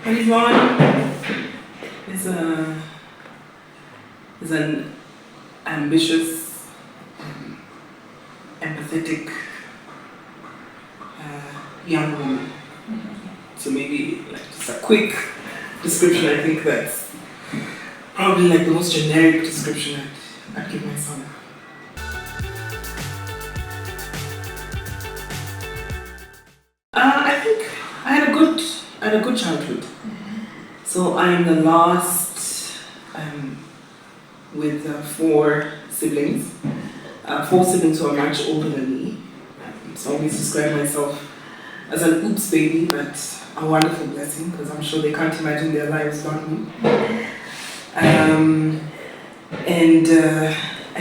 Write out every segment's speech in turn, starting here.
Yvonne is an ambitious, empathetic young woman. So maybe like just a quick description. I think that's probably like the most generic description I'd give myself. I think I had a good childhood. So I'm the last with four siblings. Four siblings who are much older than me. So I always describe myself as an oops baby, but a wonderful blessing because I'm sure they can't imagine their lives without me. I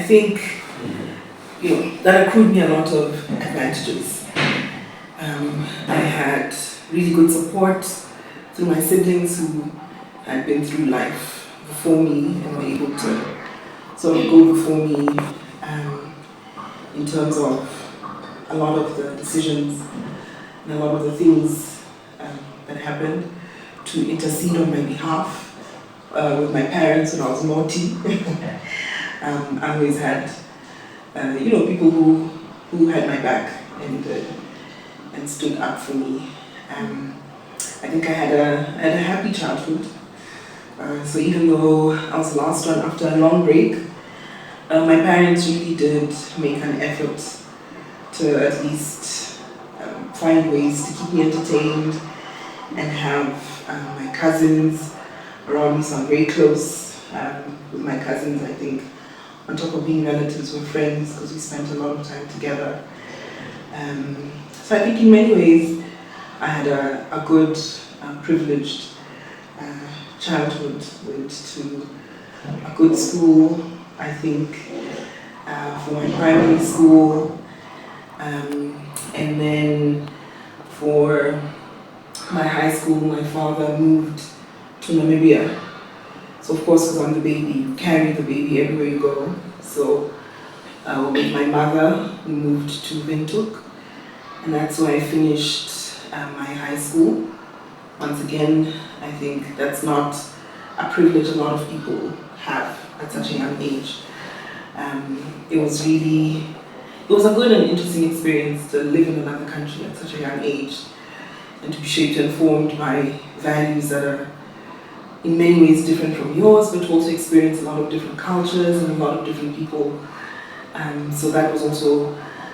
think that accrued me a lot of advantages. I had really good support through my siblings who had been through life before me and were able to sort of go before me in terms of a lot of the decisions and a lot of the things that happened, to intercede on my behalf with my parents when I was naughty. I always had people who had my back and stood up for me. I think I had a happy childhood. So even though I was the last one after a long break, my parents really did make an effort to at least find ways to keep me entertained and have my cousins around me. So I'm very close with my cousins. I think on top of being relatives, we're friends because we spent a lot of time together. So I think in many ways I had a good, privileged childhood. Went to a good school, I think, for my primary school, and then for my high school, my father moved to Namibia. So of course, because I'm the baby, you carry the baby everywhere you go. So with my mother, we moved to Windhoek, and that's where I finished my high school. Once again, I think that's not a privilege a lot of people have at such a young age. It was a good and interesting experience to live in another country at such a young age and to be shaped and formed by values that are in many ways different from yours, but also experience a lot of different cultures and a lot of different people. So that was also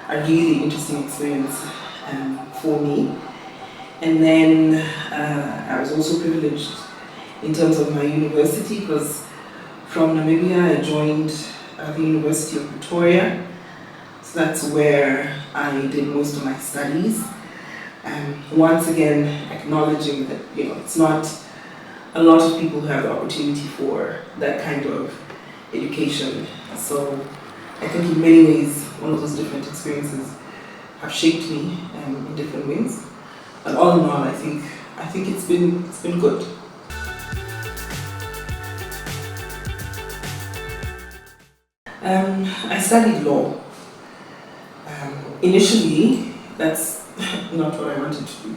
a really interesting experience for me. And then I was also privileged in terms of my university, because from Namibia I joined the University of Pretoria. So that's where I did most of my studies. Once again, acknowledging that it's not a lot of people who have the opportunity for that kind of education. So I think in many ways, all of those different experiences have shaped me in different ways. But all in all, I think it's been good. I studied law. Initially, that's not what I wanted to do.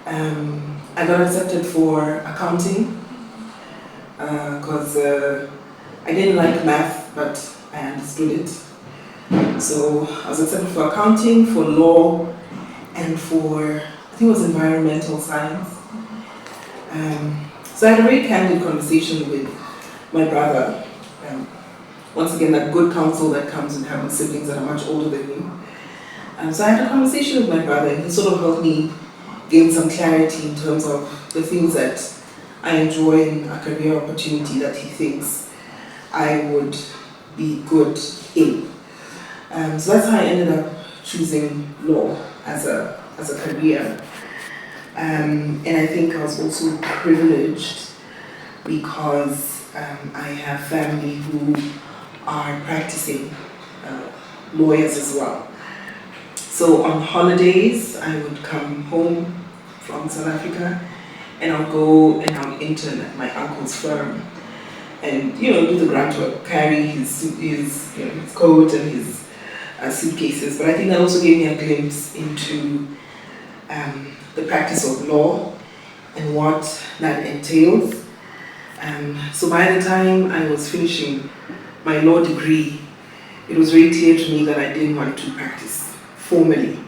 I got accepted for accounting because I didn't like math, but I understood it. So I was accepted for accounting, for law, and for, I think it was environmental science. So I had a very candid conversation with my brother. Once again, that good counsel that comes with having siblings that are much older than you. So I had a conversation with my brother, and he sort of helped me gain some clarity in terms of the things that I enjoy in a career opportunity that he thinks I would be good in. So that's how I ended up choosing law as a career. And I think I was also privileged because I have family who are practicing lawyers as well. So on holidays, I would come home from South Africa and I'll go and I'll intern at my uncle's firm and do the grunt work, carry his coat and his suitcases. But I think that also gave me a glimpse into the practice of law and what that entails. So by the time I was finishing my law degree, it was very clear to me that I didn't want to practice formally,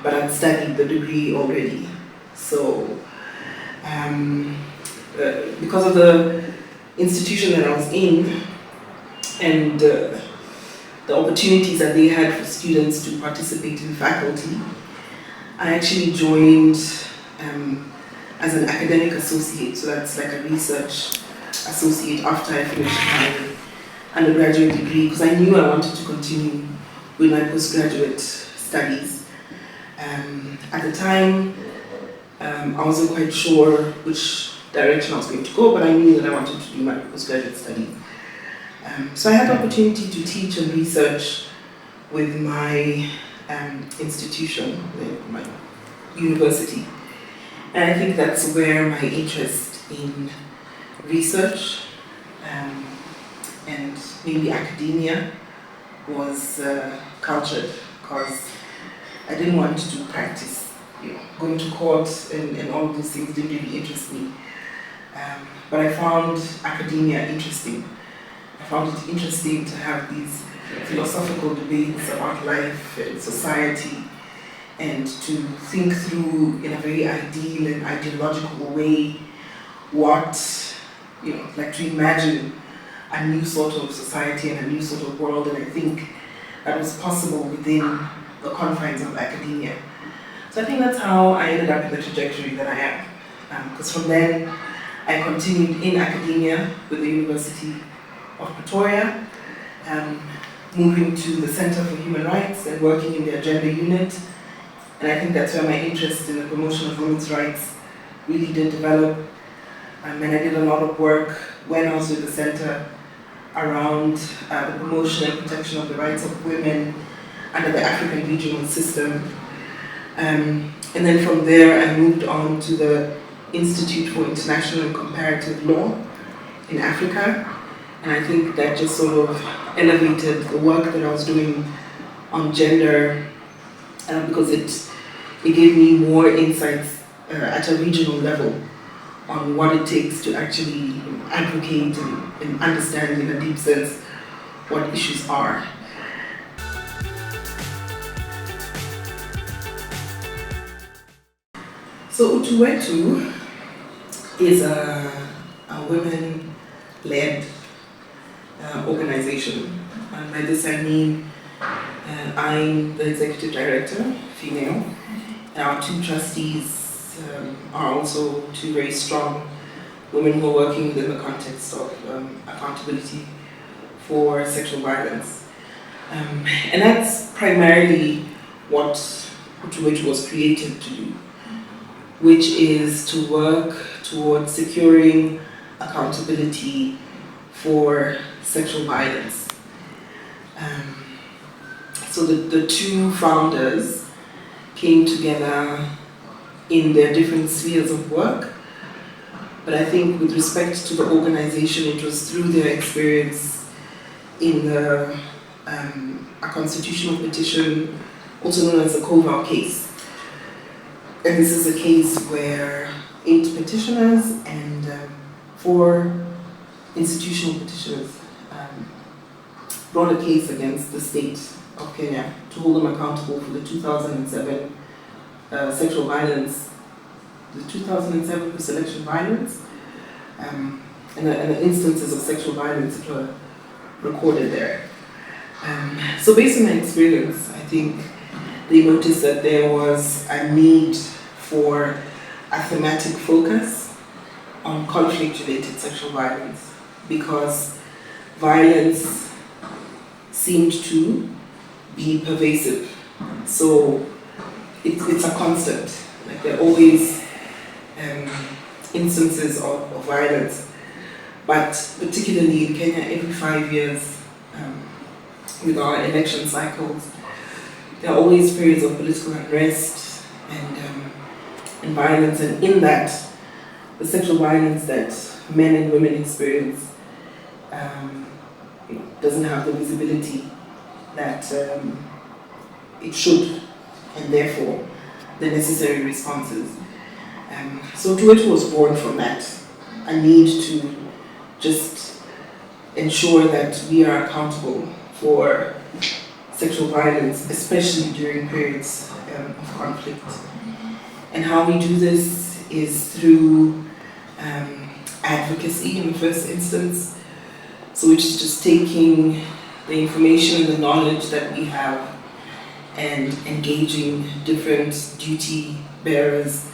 but I'd studied the degree already. So because of the institution that I was in and the opportunities that they had for students to participate in faculty, I actually joined as an academic associate, so that's like a research associate after I finished my undergraduate degree, because I knew I wanted to continue with my postgraduate studies. At the time, I wasn't quite sure which direction I was going to go, but I knew that I wanted to do my postgraduate studies. So I had the opportunity to teach and research with my institution, my university. And I think that's where my interest in research and maybe academia was cultured, because I didn't want to do practice. Going to court and all of those things didn't really interest me. But I found academia interesting. I found it interesting to have these philosophical debates about life and society, and to think through in a very ideal and ideological way like to imagine a new sort of society and a new sort of world, and I think that was possible within the confines of academia. So I think that's how I ended up in the trajectory that I am. Because from then, I continued in academia with the University of Pretoria, moving to the Center for Human Rights and working in the Agenda Unit. And I think that's where my interest in the promotion of women's rights really did develop. And I did a lot of work when I was with the center around the promotion and protection of the rights of women under the African regional system. And then from there, I moved on to the Institute for International and Comparative Law in Africa. And I think that just sort of elevated the work that I was doing on gender, because it gave me more insights at a regional level on what it takes to actually advocate and understand in a deep sense what issues are. So Utuwetu is a women-led organization. And by this I mean I'm the executive director, female. Our two trustees are also two very strong women who are working within the context of accountability for sexual violence. And that's primarily what Utuwetu was created to do, which is to work towards securing accountability for sexual violence. So the two founders came together in their different spheres of work, but I think with respect to the organization, it was through their experience in a constitutional petition, also known as the Koval case. And this is a case where 8 petitioners and 4 institutional petitioners brought a case against the state of Kenya to hold them accountable for the 2007 sexual violence, the 2007 post-election violence, and the instances of sexual violence that were recorded there. So based on my experience, I think they noticed that there was a need for a thematic focus on conflict-related sexual violence, because violence seemed to be pervasive. So it's a constant. Like there are always instances of violence, but particularly in Kenya, every 5 years with our election cycles, there are always periods of political unrest and violence, and in that, the sexual violence that men and women experience doesn't have the visibility that it should, and therefore the necessary responses. So Tuetu was born from that, a need to just ensure that we are accountable for sexual violence, especially during periods of conflict. And how we do this is through advocacy in the first instance, so which is just taking the information and the knowledge that we have and engaging different duty bearers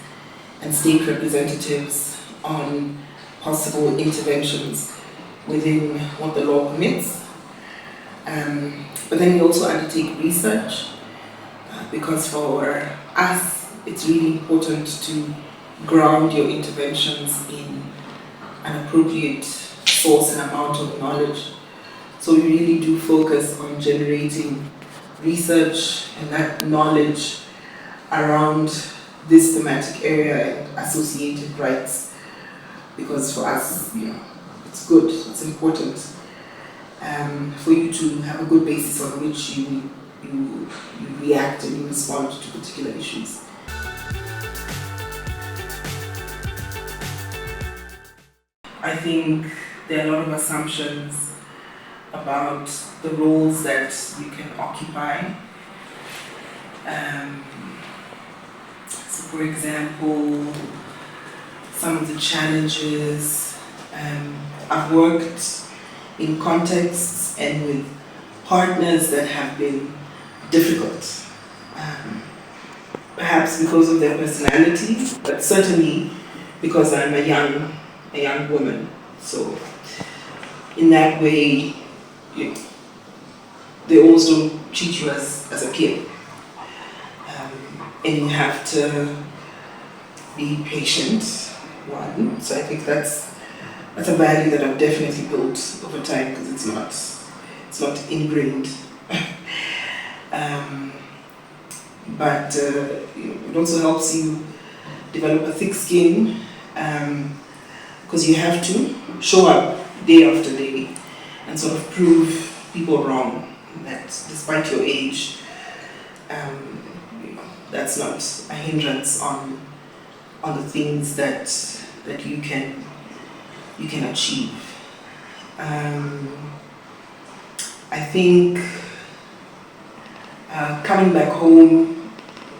and state representatives on possible interventions within what the law permits. But then we also undertake research because for us it's really important to ground your interventions in an appropriate source and amount of knowledge. So we really do focus on generating research and that knowledge around this thematic area and associated rights, because for us, it's good, it's important for you to have a good basis on which you react and you respond to particular issues. I think there are a lot of assumptions about the roles that you can occupy. So for example, some of the challenges, I've worked in contexts and with partners that have been difficult, perhaps because of their personality, but certainly because I'm a young woman. So in that way, they also treat you as a kid. And you have to be patient, one. So I think that's a value that I've definitely built over time, because it's not ingrained. But it also helps you develop a thick skin, because you have to show up day after day and sort of prove people wrong, that despite your age, that's not a hindrance on the things that you can achieve. I think coming back home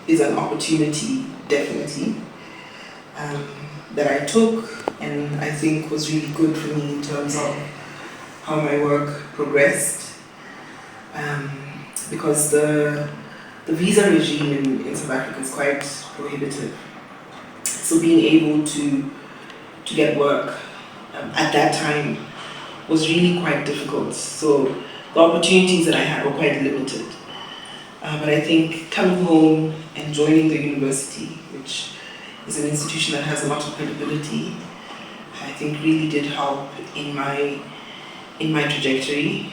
is an opportunity, definitely, that I took, and I think was really good for me in terms of how my work progressed, because the visa regime in South Africa is quite prohibitive. So being able to get work at that time was really quite difficult. So the opportunities that I had were quite limited. But I think coming home and joining the university, which is an institution that has a lot of credibility, I think really did help in my trajectory.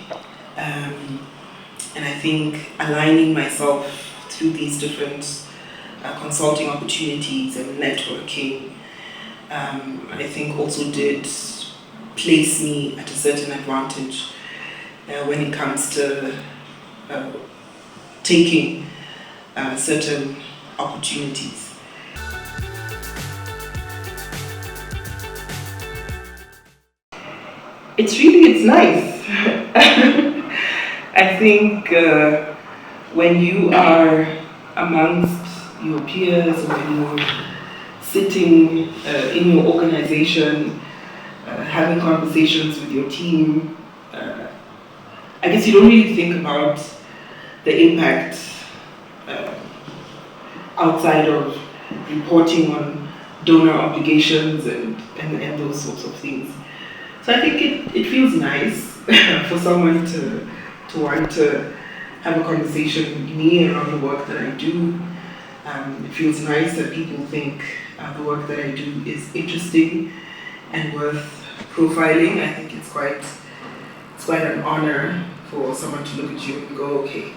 And I think aligning myself through these different consulting opportunities and networking, I think also did place me at a certain advantage when it comes to taking certain opportunities. It's nice. I think when you are amongst your peers, or when you're sitting in your organization, having conversations with your team, I guess you don't really think about the impact outside of reporting on donor obligations and those sorts of things. So I think it feels nice for someone to want to have a conversation with me around the work that I do. It feels nice that people think the work that I do is interesting and worth profiling. I think it's quite an honor for someone to look at you and go, okay,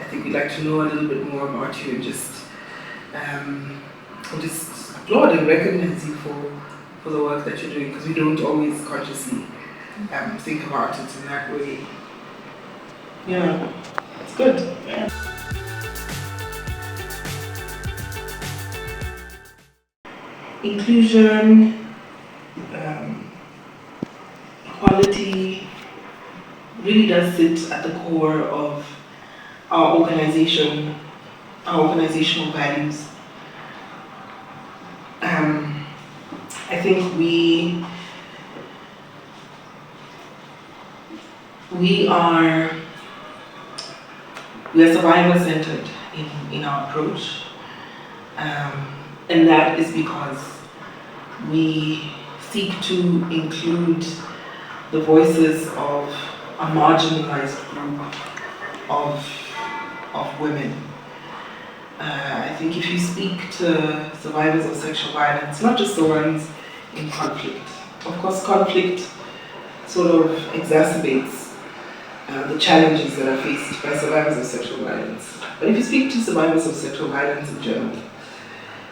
I think we'd like to know a little bit more about you, and just applaud and recognize you for the work that you're doing, because we don't always consciously think about it in that way. Yeah, it's good. Yeah. Inclusion, equality really does sit at the core of our organization, our organizational values. I think we are survivor-centered in our approach, and that is because we seek to include the voices of a marginalized group of women. I think if you speak to survivors of sexual violence, not just the ones in conflict, of course conflict sort of exacerbates the challenges that are faced by survivors of sexual violence. But if you speak to survivors of sexual violence in general,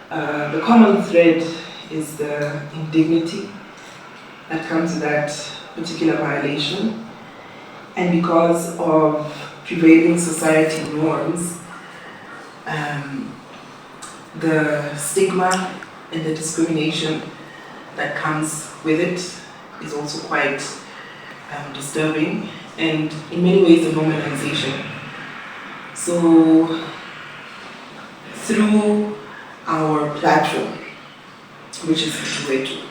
the common thread is the indignity that comes with that particular violation. And because of prevailing society norms, the stigma and the discrimination that comes with it is also quite disturbing, and in many ways a normalization. So through our platform, which is Situation,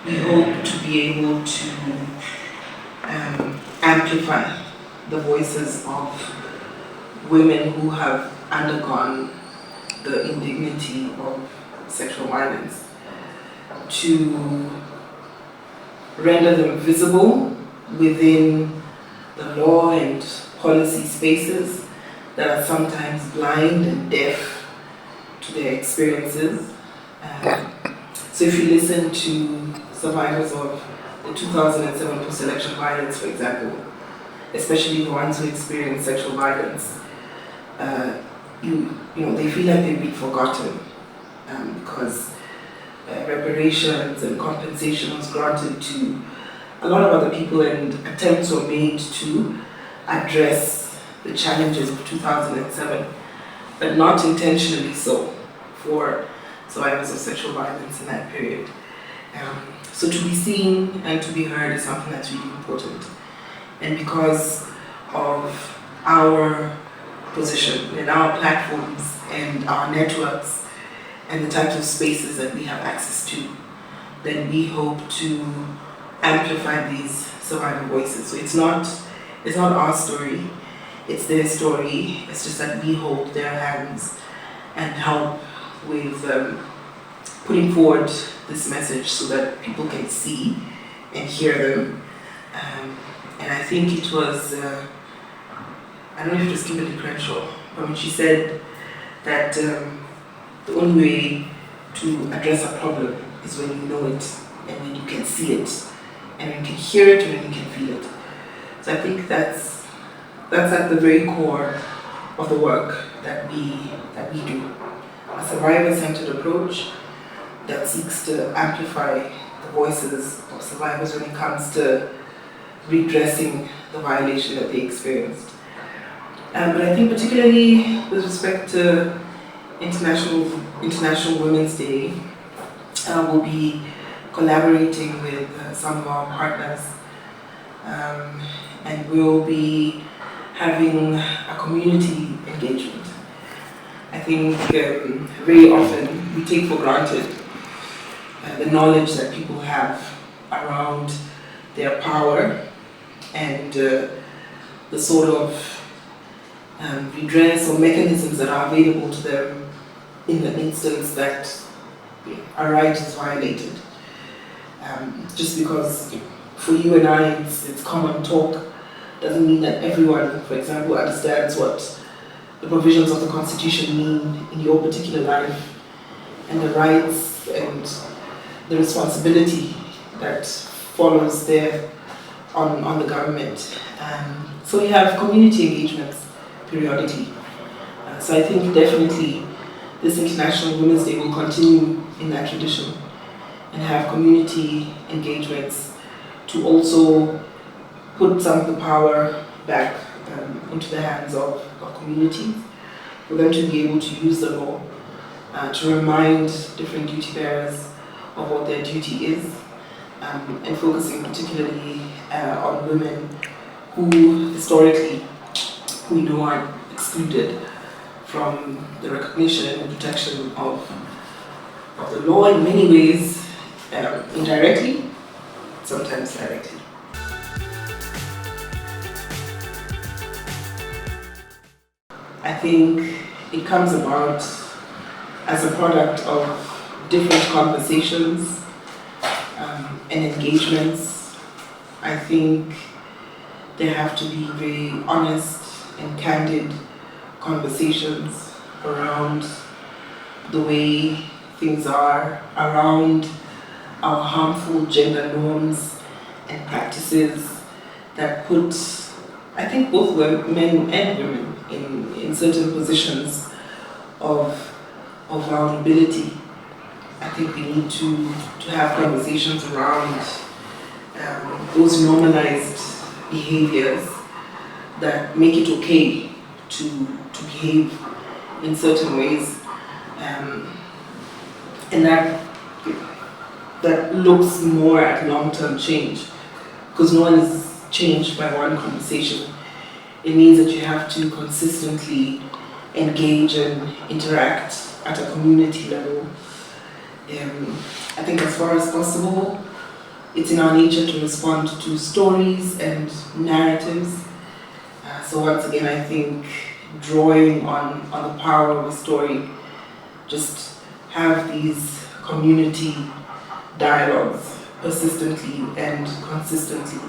we hope to be able to amplify the voices of women who have undergone the indignity of sexual violence, to render them visible within the law and policy spaces that are sometimes blind and deaf to their experiences. So if you listen to survivors of the 2007 post-election violence, for example, especially the ones who experience sexual violence, they feel like they've been forgotten because reparations and compensation was granted to a lot of other people, and attempts were made to address the challenges of 2007, but not intentionally so for survivors of sexual violence in that period. So to be seen and to be heard is something that's really important. And because of our position and our platforms and our networks and the types of spaces that we have access to, then we hope to amplify these survivor voices. So it's not our story, it's their story. It's just that we hold their hands and help with putting forward this message so that people can see and hear them. And I think it was, I don't know if it was Kimberly Crenshaw, but when she said that the only way to address a problem is when you know it, and when you can see it, and when you can hear it, and when you can feel it. So I think that's at the very core of the work that we do. A survivor-centered approach that seeks to amplify the voices of survivors when it comes to redressing the violation that they experienced. But I think particularly with respect to International Women's Day, we'll be collaborating with some of our partners, and we'll be having a community engagement. I think very often we take for granted the knowledge that people have around their power and the sort of redress or mechanisms that are available to them in the instance that a right is violated. Just because for you and I it's common talk doesn't mean that everyone, for example, understands what the provisions of the Constitution mean in your particular life, and the rights and the responsibility that follows there on the government. So we have community engagements periodically. So I think definitely this International Women's Day will continue in that tradition and have community engagements to also put some of the power back into the hands of communities, for them to be able to use the law to remind different duty bearers of what their duty is, and focusing particularly on women who historically we know are excluded from the recognition and protection of the law in many ways, indirectly, sometimes directly. I think it comes about as a product of different conversations and engagements. I think there have to be very honest and candid conversations around the way things are, around our harmful gender norms and practices that put, I think, both men and women in certain positions of vulnerability. I think we need to have conversations around those normalized behaviors that make it okay to behave in certain ways, and that looks more at long-term change, because no one is changed by one conversation. It means that you have to consistently engage and interact at a community level. I think as far as possible, it's in our nature to respond to stories and narratives. So once again, I think drawing on the power of a story, just have these community dialogues persistently and consistently,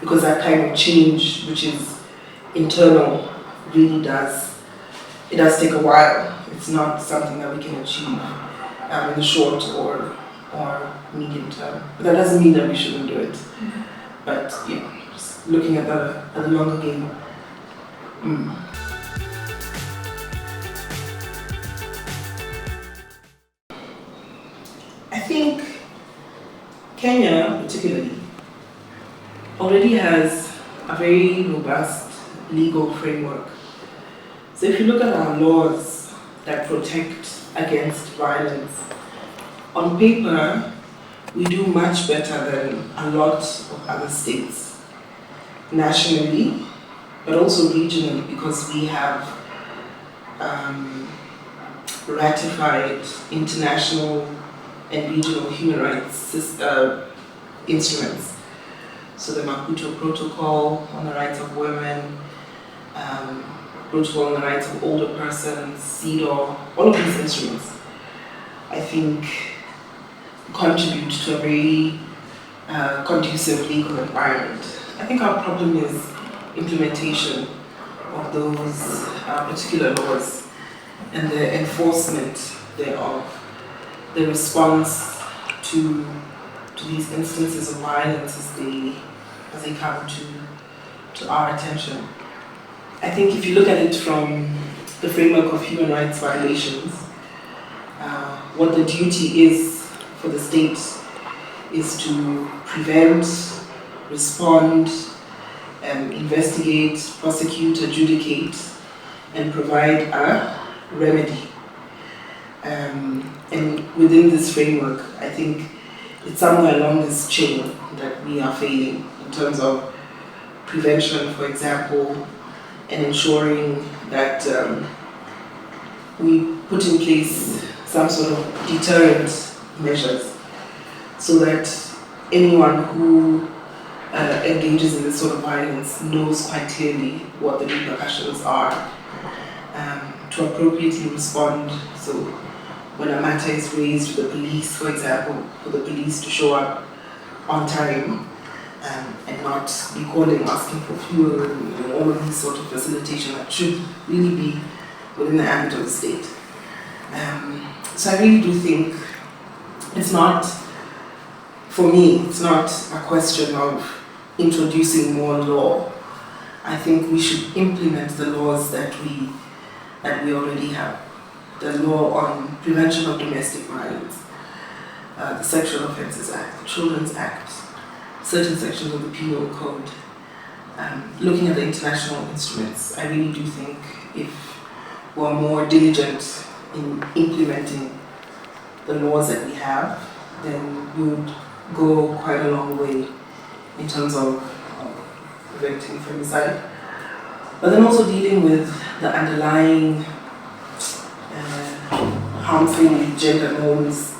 because that kind of change, which is internal, really does take a while. It's not something that we can achieve in the short or medium term. But that doesn't mean that we shouldn't do it. Mm-hmm. But just looking at the longer game. I think Kenya, particularly, already has a very robust legal framework. So if you look at our laws that protect against violence, on paper, we do much better than a lot of other states, nationally, but also regionally, because we have ratified international and regional human rights instruments. So the Maputo Protocol on the rights of women, Protocol on the rights of older persons, CEDAW, all of these instruments, I think, contribute to a very conducive legal environment. I think our problem is implementation of those particular laws and the enforcement thereof, the response to these instances of violence as they come to our attention. I think if you look at it from the framework of human rights violations, what the duty is for the state is to prevent, respond, investigate, prosecute, adjudicate, and provide a remedy. And within this framework, I think it's somewhere along this chain that we are failing in terms of prevention, for example, and ensuring that we put in place some sort of deterrent measures so that anyone who engages in this sort of violence knows quite clearly what the repercussions are, to appropriately respond. So when a matter is raised with the police, for example, for the police to show up on time and not be calling, asking for fuel, and all of these sort of facilitation that should really be within the ambit of the state. So I really do think it's not, for me, it's not a question of introducing more law. I think we should implement the laws that we already have. The law on prevention of domestic violence, the Sexual Offences Act, the Children's Act, certain sections of the Penal Code. Looking at the international instruments, I really do think if we're more diligent in implementing the laws that we have, then we would go quite a long way in terms of preventing femicide. But then also dealing with the underlying harmful gender norms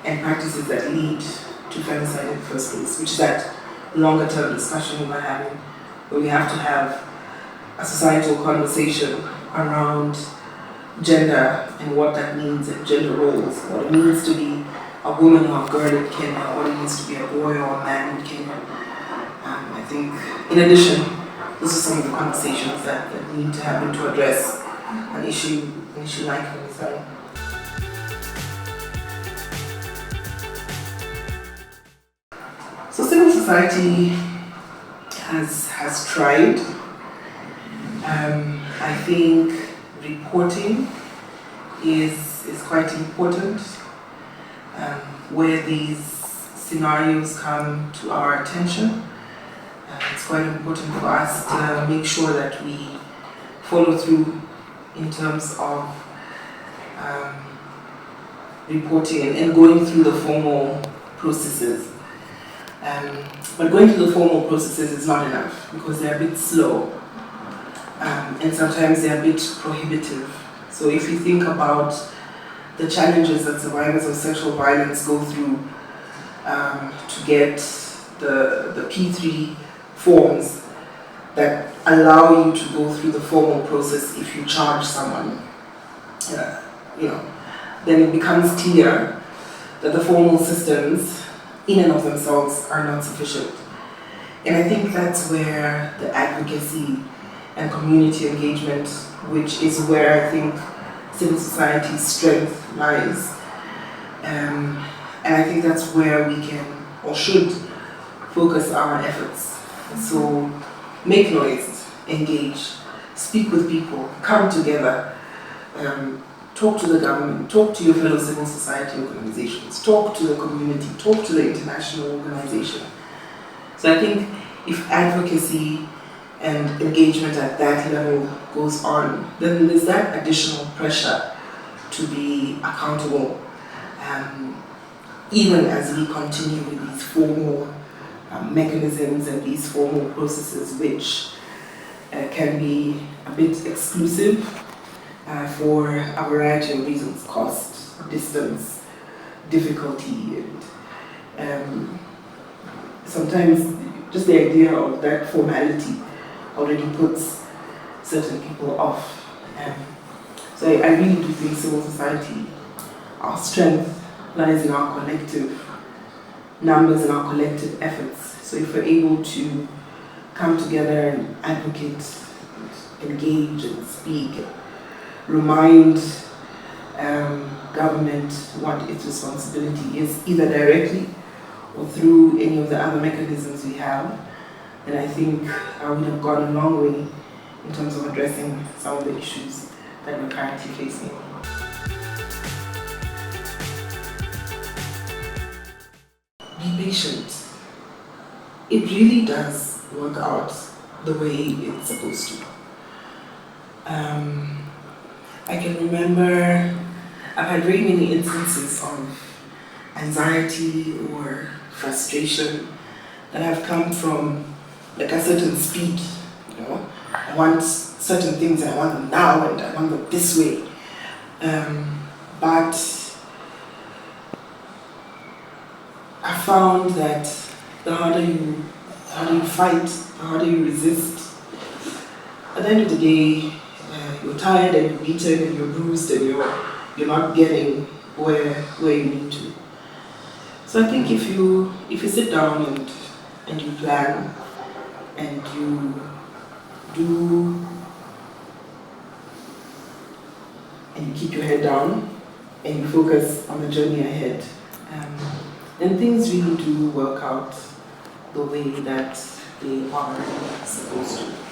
and practices that lead to femicide in the first place, which is that longer term discussion we're having, where we have to have a societal conversation around gender and what that means and gender roles, what it means to be a woman or a girl in Kenya, what it means to be a boy or a man in Kenya. I think, in addition, those are some of the conversations that we need to have to address an issue like femicide. So civil society has tried. I think reporting is quite important. Where these scenarios come to our attention, it's quite important for us to make sure that we follow through in terms of reporting and going through the formal processes. But going through the formal processes is not enough because they're a bit slow and sometimes they're a bit prohibitive. So if you think about the challenges that survivors of sexual violence go through to get the P3 forms that allow you to go through the formal process if you charge someone, then it becomes clear that the formal systems in and of themselves are not sufficient. And I think that's where the advocacy and community engagement, which is where I think civil society's strength lies. And I think that's where we can or should focus our efforts. So make noise, engage, speak with people, come together, talk to the government, talk to your fellow civil society organizations, talk to the community, talk to the international organization. So I think if advocacy and engagement at that level goes on, then there's that additional pressure to be accountable, even as we continue with these formal mechanisms and these formal processes, which can be a bit exclusive for a variety of reasons: cost, distance, difficulty, and sometimes just the idea of that formality already puts certain people off. So I really do think civil society, our strength lies in our collective numbers and our collective efforts. So if we're able to come together and advocate, and engage and speak, and remind government what its responsibility is, either directly or through any of the other mechanisms we have, then I think I would have gone a long way in terms of addressing some of the issues that we're currently facing. Be patient. It really does work out the way it's supposed to. I can remember I've had very many instances of anxiety or frustration that have come from like a certain speed, I want certain things, I want them now and I want them this way. But I found that the harder you fight, the harder you resist, at the end of the day, you're tired and you're beaten and you're bruised and you're not getting where you need to. So I think if you sit down and you plan and you do and you keep your head down and you focus on the journey ahead, then things really do work out the way that they are supposed to.